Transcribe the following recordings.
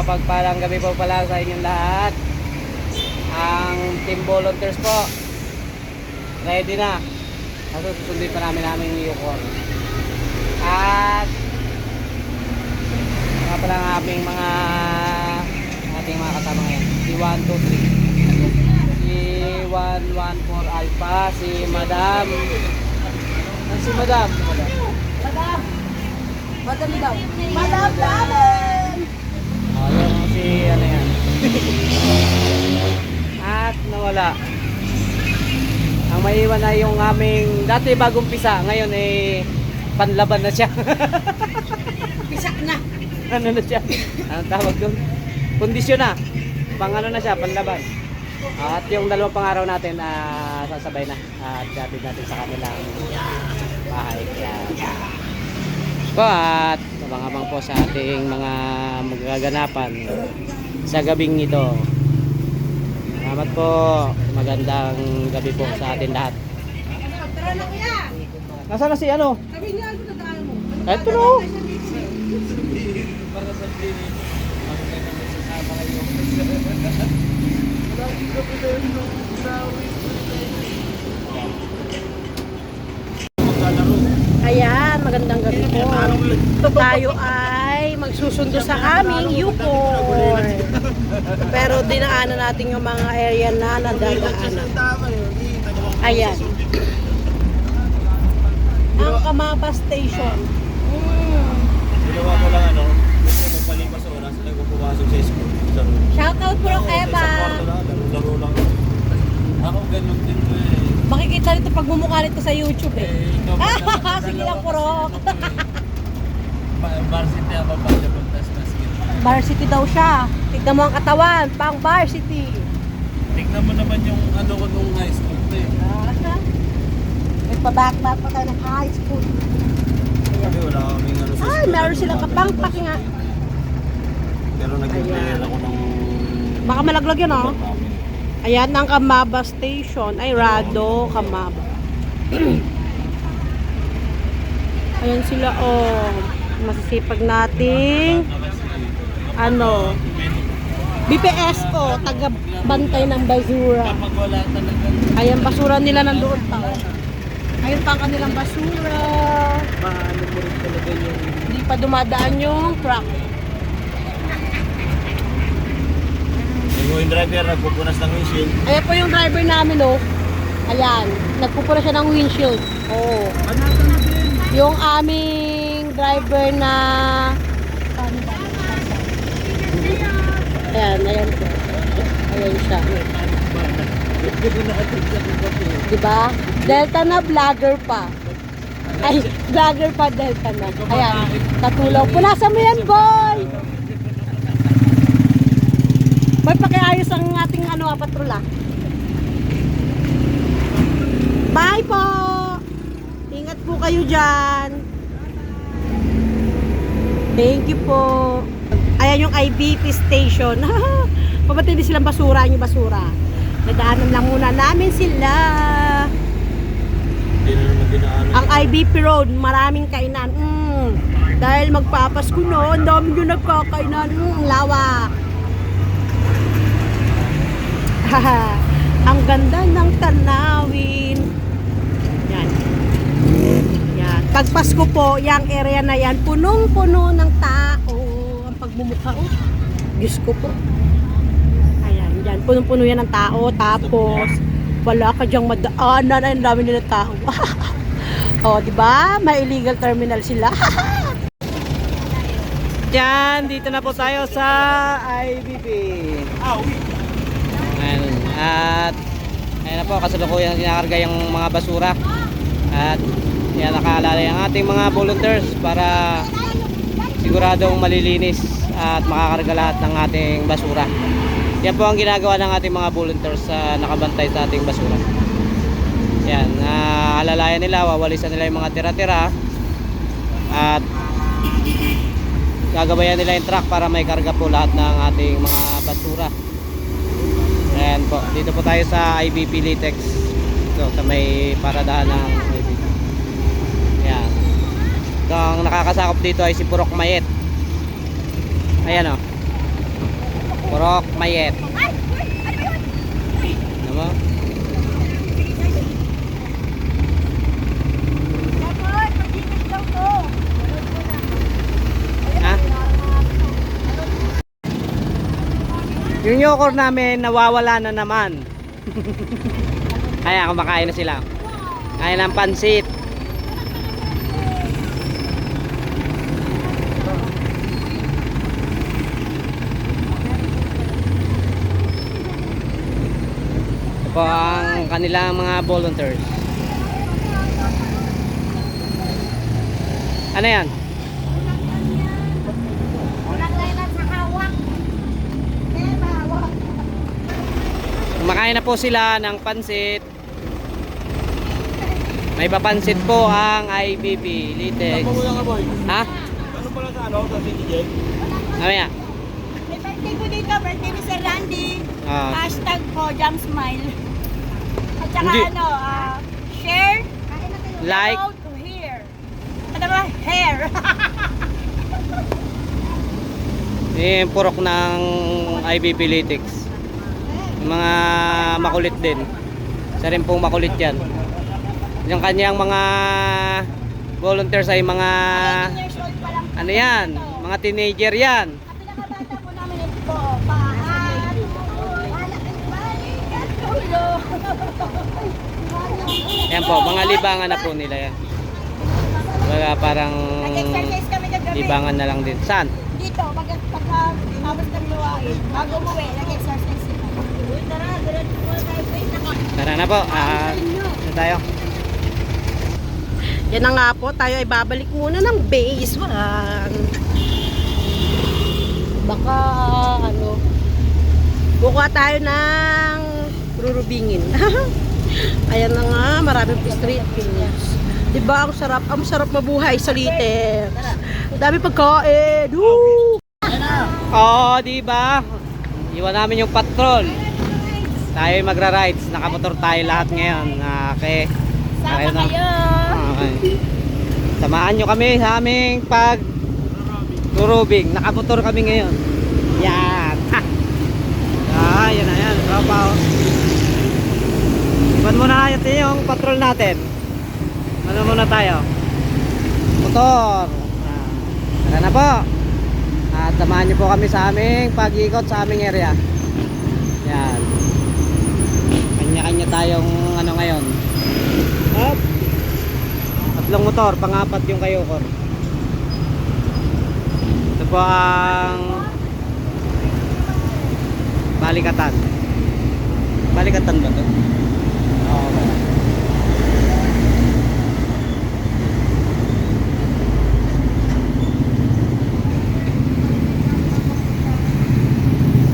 mapagpalang gabi po pala sa inyong lahat. Ang team volunteers po ready na. Kaso susundin pa namin yung Yukon. At mga pala ang ating mga kasama ngayon. Si 123, si 114 Alpha, si Madam. Si Madam. Madam daw. Madam Damen! Yung si ano yan. At nawala. Ang maiwan na yung aming dati bagong pisa. Ngayon panlaban na siya. Pisak na. Ano na siya? Anong tawag doon? Kondisyon na. Pang ano na siya, panlaban. At yung dalawang pangaraw natin sasabay na. At gatid natin sa kanilang bahay. At abang-abang po sa ating mga magaganapan sa gabing ito. Salamat po. Magandang gabi po sa atin lahat. Tara na kuya. Nasaan na si ano? Sabi niya ano na tayo mo. Ito no. Ayan, magandang gabi po. Tayo ay magsusundo sa aming Yukon. Pero dinaanan natin yung mga area na nadadaanan. Ayan. Ang Kamaba Station. Ginawa ko lang gusto mo palipas oras, nagpupumasok sa school. Shoutout po Eva. Laro lang. Ako ganun din ko Makikita nito pagmumukha nito sa YouTube ikaw ba Sige lang puro. Varsity ang papalabas na sige. Varsity daw siya. Tignan mo ang katawan, pang varsity. Tignan mo naman yung ko nung high school May pa-backpack pa tayo ng high school. Sabi wala kaming sa Ay, school. meron silang kapangpak nga. Pero nag-prepare ako ng Baka malaglag yun, oh. Ayan ang Kamaba Station. Ay, Rado, Kamaba. Ayan sila, oh. Masisipag nating BPSO, taga-bantay ng basura. Kapag wala talaga. Ayan, basura nila nandoon pa. Ayun pa ang kanilang basura. Maano mo rin talaga yung Hindi pa dumadaan yung truck. yung driver nagpupunas ng windshield. Ayan po yung driver namin, oh. Ayan, nagpupula siya ng windshield. Oo. Panatan na din. Yung aming driver na... Ayan po. Ayan siya. Diba? Delta na, vlogger pa. Ay, vlogger pa, Delta na. Ayan, tatulaw. Punasan mo yan, boy! Boy, pakiayos ang ating patrula. Bye po! Ingat po kayo dyan. Thank you po. Ayan yung IBP station. Pabatid din silang basura, yung basura. Nadaanan lang muna namin sila. Hindi na naman dinaanan. Ang IBP Road, maraming kainan. Dahil magpapasko no, ang dami yung nagkakainan. Lawa. Ang ganda ng tanawin. Yan. Yan. Pag Pasko po, yung area na yan, punong-puno ng tao. Ang pagmumukha, oh. Diyos ko po. Ayan, yan. Punong-puno yan ng tao. Tapos, wala ka dyang madaanan. Ay, ang dami nila tao. Oh, di ba? May illegal terminal sila. Diyan, dito na po tayo sa IBP. At ayan na po, kasalukuyan kinakarga yung mga basura. At yan, nakaalalay ang ating mga volunteers para siguradong malilinis at makakarga lahat ng ating basura. Yan po ang ginagawa ng ating mga volunteers nakabantay sa ating basura. Yan, alalayan nila, wawalisan nila yung mga tira-tira at gagabayan nila yung truck para may karga po lahat ng ating mga basura. Ayan po, dito po tayo sa IBP Litex. So, sa may paradahan ng IBP. Ayan. So, ang nakakasakop dito ay si Purok Mayet. Ayan o. Purok Mayet. Ano mo? Ha? Yung yogurt namin nawawala na naman. Kaya kumakain na sila. Kain ng pansit. Ito po ang kanilang mga volunteers. Ano yan? Kumakain na po sila ng pansit. May papansit po ang IBB Litex. Ano mo lang boy? Ha? Ano pala sa ano? Sa CDJ? Mamaya. May birthday ko dito, birthday ni Sir Randy. Ah. Hashtag ko, Jam Smile. At saka Hindi. ano, share, Like. follow to hear. Ano ba? Hair. Yung purok ng IBB Litex. Yung mga makulit din. Isa rin pong makulit yan. Yung kanyang mga volunteers ay mga 10 years old pa lang. ano yan, mga teenager yan. Ang pinakabata po namin ito, paan, balik at tulo. Yan po, mga libangan na po nila yan. Wala parang Nag-exercise kami kagabi. libangan na lang din. Saan? Dito, pagkatapos kami luwain, bago umuwi, nag-exercise sila. Uy, tara, diretso po tayo. Wait, Tara na po. Ano tayo? Yan na nga po, tayo ay babalik muna ng base. Baka ano, kukuha tayo ng rurubingin. Ayan na nga, maraming street foods. Diba, ang sarap mabuhay sa Litex. Dami pagkain. Woo! Oo, di ba? Iwan namin yung patrol. Tayo ay magra-rides. Nakamotor tayo lahat ngayon. Okay. sama kayo. Okay. Samahan nyo kami sa aming pag turubing. Nakamotor kami ngayon. Yan. Ha. Yan na yan. Tropa. Iwan muna natin yung patrol natin. Ano muna tayo? Motor. Tara na po. At samahan nyo po kami sa aming pag-ikot sa aming area. Yan. Kanya-kanya tayong ano ngayon. Up. Tatlong motor, pangapat yung kayo ko. Ito po ang Balikatan. Balikatan ba ito? Oo.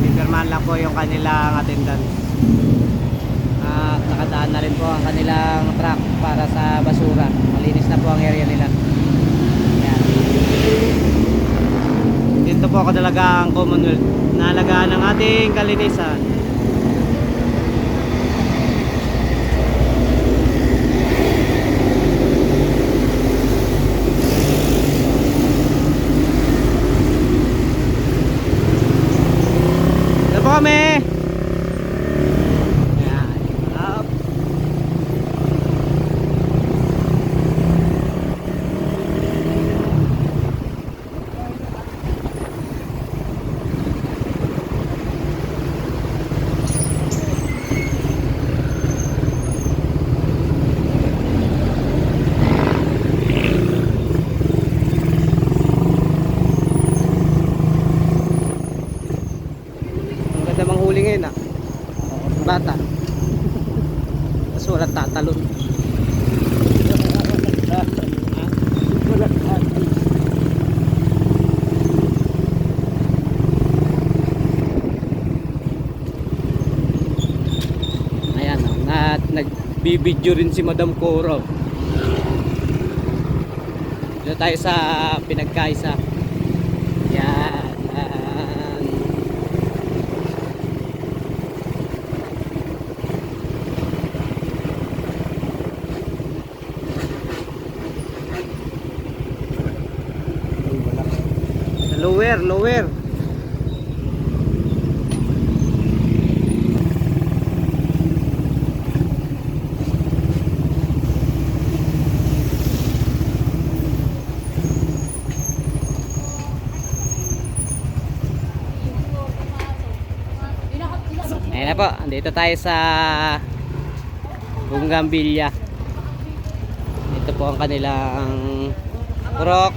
Pipirmahan lang po yung kanilang attendance. At nakadaan na rin po ang kanilang truck para sa basura. Malinis na po ang area nila. Yan. Dito po kadalaga ang Commonwealth na alagaan ng ating kalinisan. Dito po kami. Yan. Up. Ang ganda manghuli ngayon ah. Bata. Tapos walang tatalon. Ayan oh, nagbibideo rin si Madam Coro. Dito tayo sa pinagkaisa. Yan. Lower. Ayan po, andito tayo sa Bougainvillea. Ito po ang kanilang purok.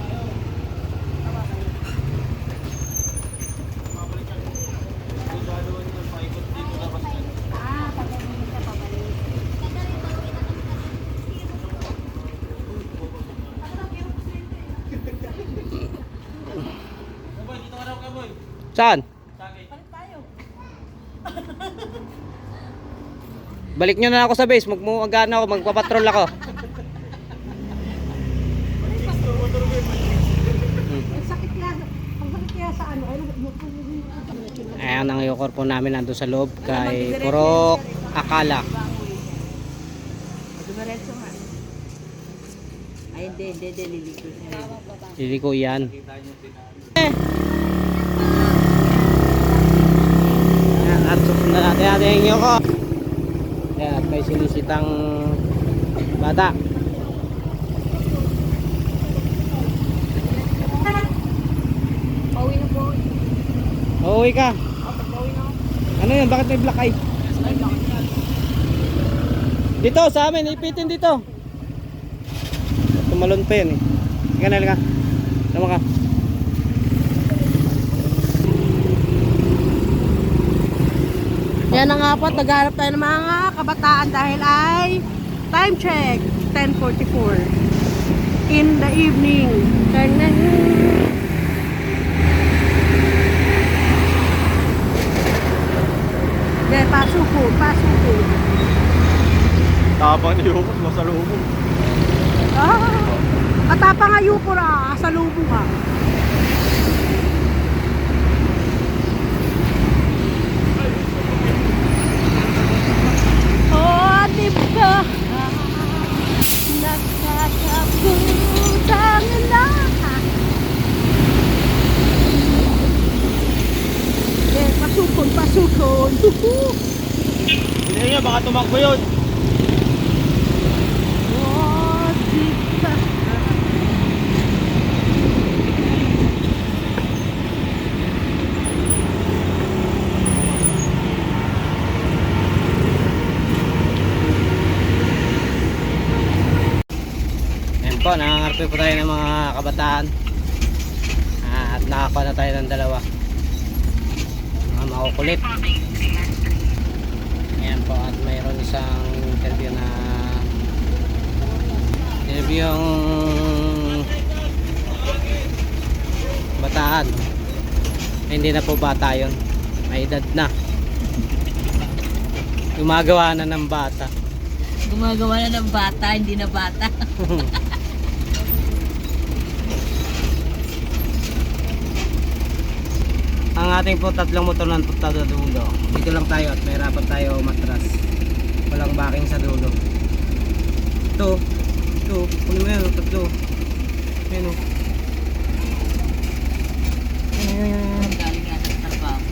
Saan? Balik nyo na ako sa base, magmumagana ako, magpapatrol ako. Ang sakit kaya sa ano? Ayan ang yukor po namin nandun sa loob kay Purok Akala. Dumiretso nga. Ay, hindi, liliko siya. Liliko yan. Ayan, at susunod natin yung yukor. Ayan, at may sinisitang bata. Pauwi na po. Uuwi ka. Pauwi na. Ano yun? Bakit may black eye? Dito sa amin, ipitin dito. Tumalon pa yun eh. Halika na, halika. Tama ka. Yan na nga po, nagharap tayo ng mga kabataan dahil ay time check, 10:44 in the evening. Dahil pasuko. Tapang niyo ko, masalubong. Atapa nga yupura, sa lubo ka. Oh, diba? Nakakabutang na. Pasukon. Hindi niya, baka tumakbo yun. Oh, diba? Ayan po, nangangarpe po tayo ng mga kabataan. At nakakuha na tayo ng dalawa. Mga makukulit. Ayan po, at mayroon isang interview yung bataan. Hindi na po bata yun, may edad na. Gumagawa na ng bata. Gumagawa na ng bata, hindi na bata. Ang ating po tatlong motor ng punta sa dulo. Dito lang tayo at may rapat tayo matras. Walang backing sa dulo. Ito, kunin mo yan, tatlo. Ayan o. Galing nga ng trabaho.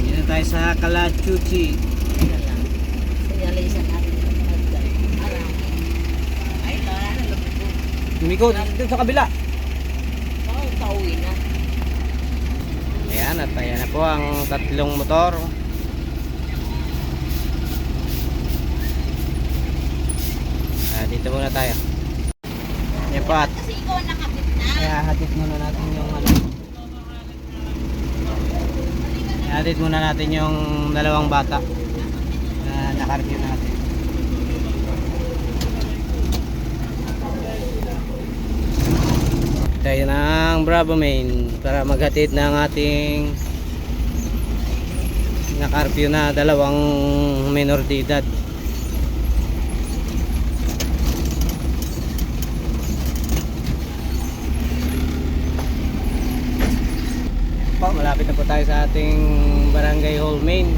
Dito tayo sa Kalachuchi. Sinyalisan natin. Ay, wala na. Lumiko, dito sa kabila. Pauwi na. Ayan, at ayan na po ang tatlong motor. Dito muna tayo. Ayan po at Kasi ikaw nakapit na. kaya hatid muna natin yung ano. Hatid muna natin yung dalawang bata na nakareview natin. Tayo ng Bravo Main para maghatid ng ating nakareview na dalawang minor de edad. Malapit na po tayo sa ating Barangay Hall Main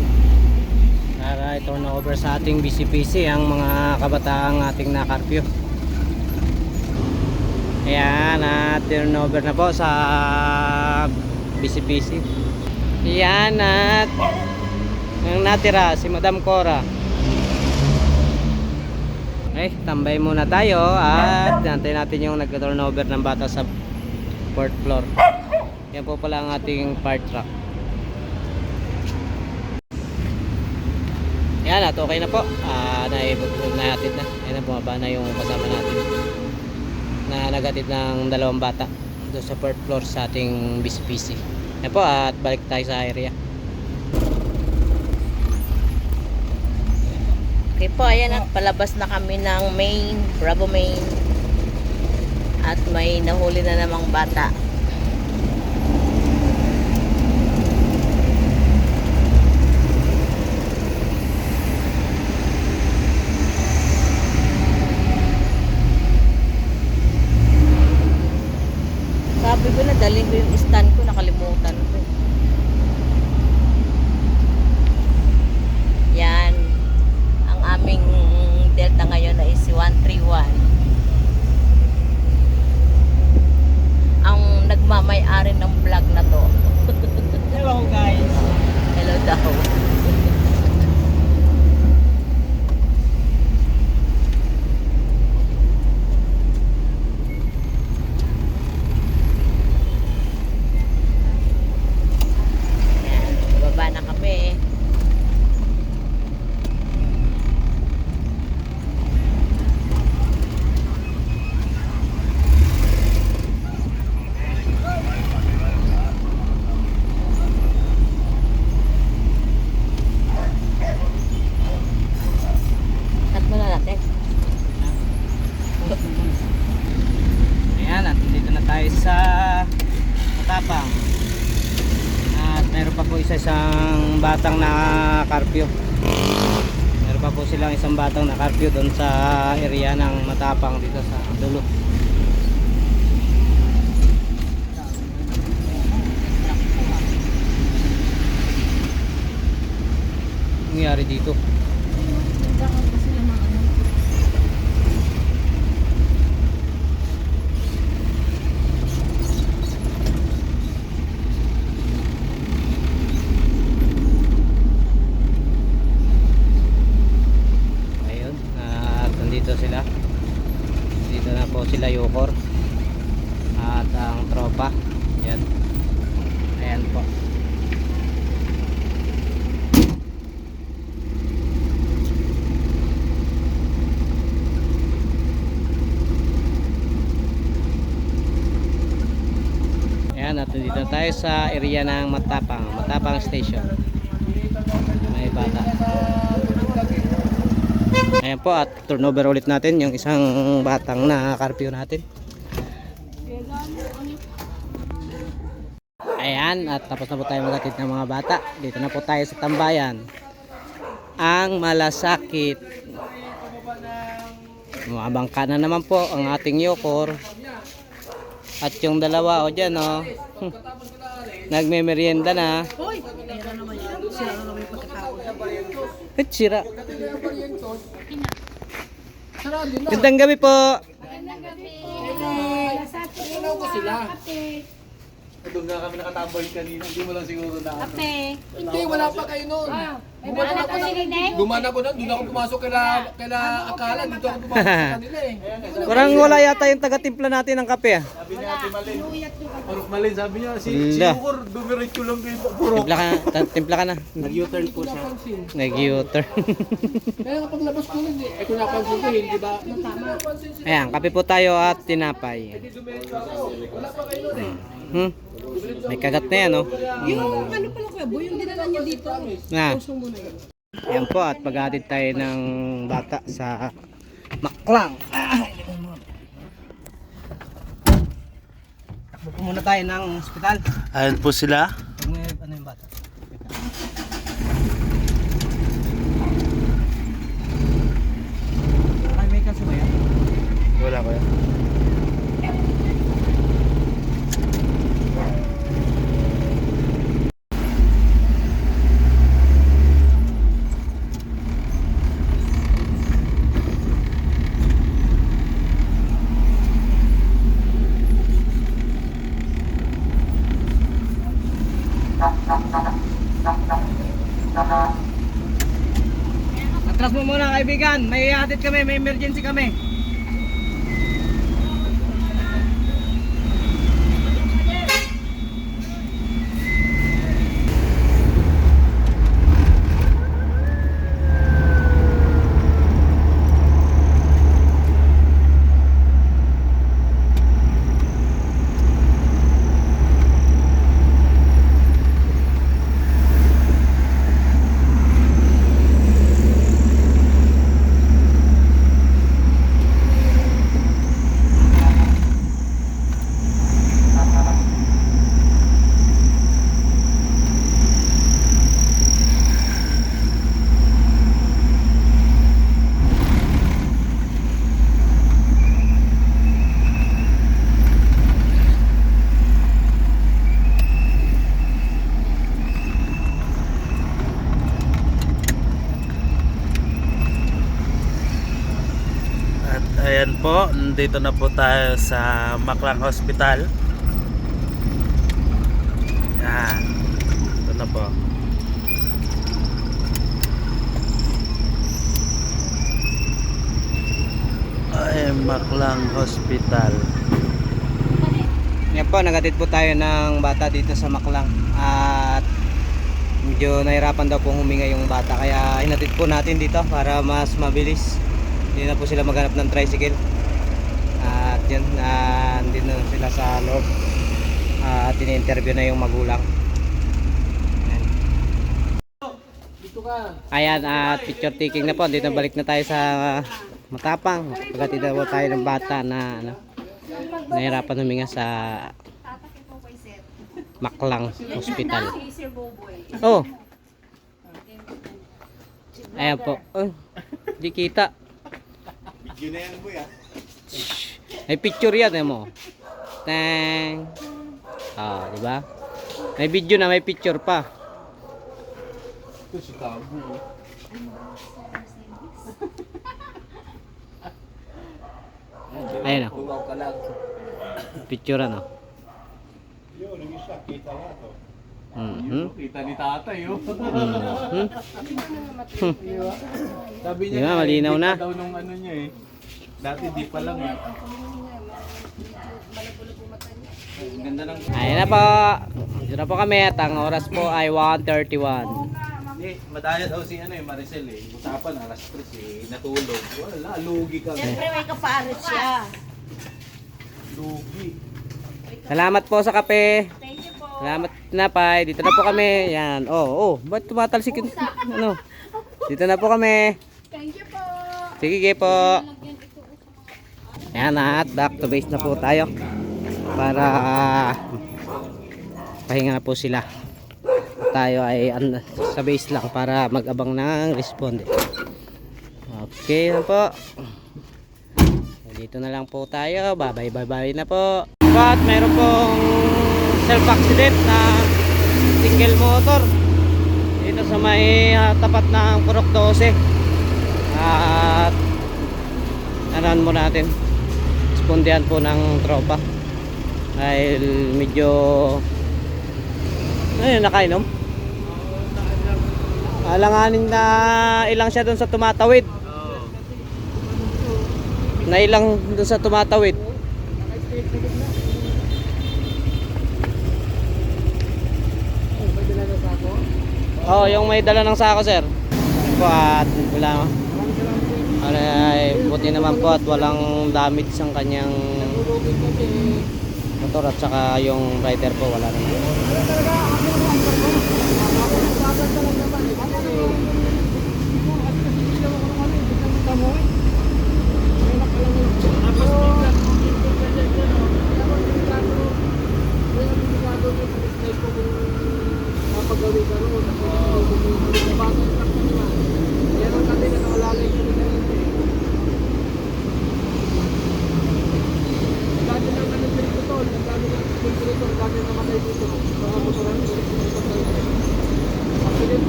para i-turn over sa ating BCPC ang mga kabataang ating nakarpyo. Ayan, at turn over na po sa BCPC. Ayan, at ang natira si Madam Cora. Okay, tambay muna tayo at nantayin natin yung nag-turn over ng bata sa 4th floor. Yan po pala ang ating part truck. Yan at okay na po. Nahatid na. Yan na, bumaba na yung kasama natin na nagatid ng 2 bata doon sa 4th floor sa ating BCPC. Yan po at balik tayo sa area. Okay po, ayan at palabas na kami ng Main, Bravo Main. At may nahuli na namang bata. Sabi ko na dalhin ko yung stand ko, nakalimutan ko. Yan. Ang aming Delta ngayon ay si 131. Ang nagmamay-ari ng vlog na to. Hello guys. Hello daw. Yan, bababa na kami. Cut muna natin. Ayan at dito na tayo sa Matapang. At meron pa po isang batang na curfew. Meron pa po silang isang batang na curfew doon sa area ng Matapang dito sa dulo. Ang nangyari dito? Ayun, at nandito sila. Dito na po sila Yukor at ang tropa. Yan. Ayan po. Ayan, at dito tayo sa area ng Matapang Station. May bata. Ayan po, at turnover ulit natin yung isang batang na curfew natin. Ayan, at tapos na po tayo magatid ng mga bata. Dito na po tayo sa tambayan. Ang Malasakit. Mabangka na naman po ang ating Yukor. At yung dalawa o dyan o, nagme-merienda na. Hoy! Meron naman yan. Sira na naman yung pagkatapos. Sira. Gandang gabi po. Doon nga kami nakatambay kanina, hindi mo lang siguro na ano. Hindi, wala pa kayo noon. Gumana ko na, doon ako pumasok kaila Akala, dito ako pumasok sa kanila eh. Parang wala yata yung taga-timpla natin ng kape. Sabi ni Ate Malin. Maruk Malin, sabi niya, si Wala. Yukor, dumiretso lang kayo. Puro. Timpla ka na. Nag-U-turn po siya. Nag-U-turn. Kaya kapag labas ko hindi, eh kung napansin ko, hindi ba? Ayan, kape po tayo at tinapay. May kagat na yan, oh. Yung ano pala kuya, boy, yung dinala niya dito. Na. Puso mo na yun. Ayan po, at paghatid tayo ng bata sa Maklang. Takbo po muna tayo ng ospital. Ayan po sila. Pag may ano yung bata. Ay, may kaso ba yan? Wala ko yan. Atras mo muna kaibigan, may hatid kami, may emergency kami. Ayan po, nandito na po tayo sa Maklang Hospital. Yan. Ito na po. Ay, Maklang Hospital. Yan po, nagatid po tayo ng bata dito sa Maklang. At medyo nahirapan daw pong huminga yung bata. Kaya hinatid po natin dito para mas mabilis. Hindi na po sila maghanap ng tricycle. At yun, nandito na sila sa loob. At ini-interview na yung magulang. Ayan. Ayan, at picture taking na po. Dito balik na tayo sa Matapang. Pagkatid na po tayo ng bata na nahirapan huminga sa Maklang Hospital. Oh. Ayan po. Oh, di kita. Video na yan, boy, ah. May picture yan, eh mo. Tang. Ah, di ba? May video na, may picture pa. Ito si Tabo. Ayan o. Tumaw ka lang. Picture ano. Yun, yung isa, kita nga to. Kita ni tatay, oh. Sabi Di ba, malinaw na. daw nung ano niya eh. Dati di pa lang eh. Ang ganda ng... Ayan na po. Dito na po kami at ang oras po ay 1:31. Hindi, madaya daw si ano eh, Maricel eh. Usapan, alas 3 eh. Natulog. Wala, lugi ka. Siyempre may kapalit siya. Lugi. Salamat po sa kape. Salamat tinapay. Dito na po kami. Yan. Oh. Ba't tumatalsik yung... Ano? Dito na po kami. Sige po. Yan at back to base na po tayo. Para pahinga na po sila. Tayo ay sa base lang para mag-abang ng responde. Okay na po. Dito na lang po tayo. Bye na po. At mayroon pong self-accident na single motor dito sa may tapat ng Purok 12. At nanan mo natin. Respondihan po ng tropa. Dahil medyo nakainom. Alanganin na ilang siya doon sa tumatawid. Na ilang doon sa tumatawid. Oh, yung may dala ng sako, sir. Po at wala. Ay, buti naman po at walang damage ang kanyang motor at saka yung rider po wala naman.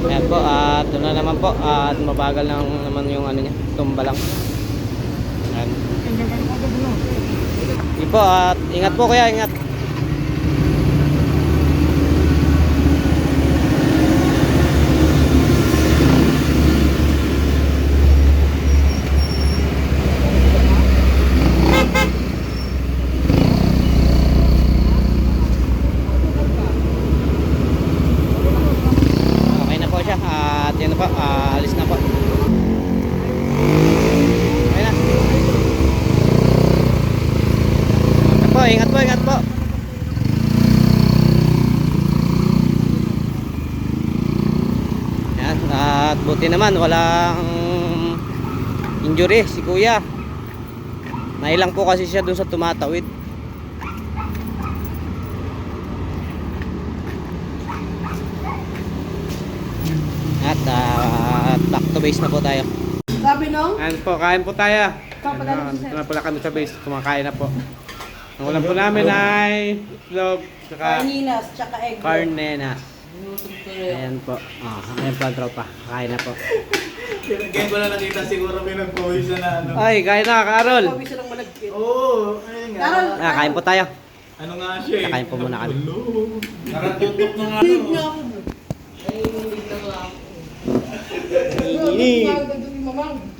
Ayan po, at doon na naman po at mabagal lang naman yung ano niya, tumba lang. Ayan. Hindi po, at ingat po kuya, ingat. Okay na po siya, at yun na po, alis na po. Okay na. Ingat po, ingat po. Yan, at buti naman walang injury si kuya. Nailang po kasi siya dun sa tumatawid. At back to base na po tayo. Sabi nung? Ayan po, kain po tayo. Dito na pala kami sa base, kumakain na po. Ang ulam po namin ay itlog, saka Carninas, tsaka egg. carnenas. Ayan po. Ayan po ang tropa. Kain na po. Kaya ko na nakita siguro may nag-pose na ano. Ay, kain na, Carol. Pawis silang malagkit. Oo, ayun nga. Carol, Kain po tayo. Ano nga siya eh. Kakain po muna kami. Nakatutok ng ano. big na ako. Ay, hindi na nga ako. Ano, ano, ano, ano, ano, ano,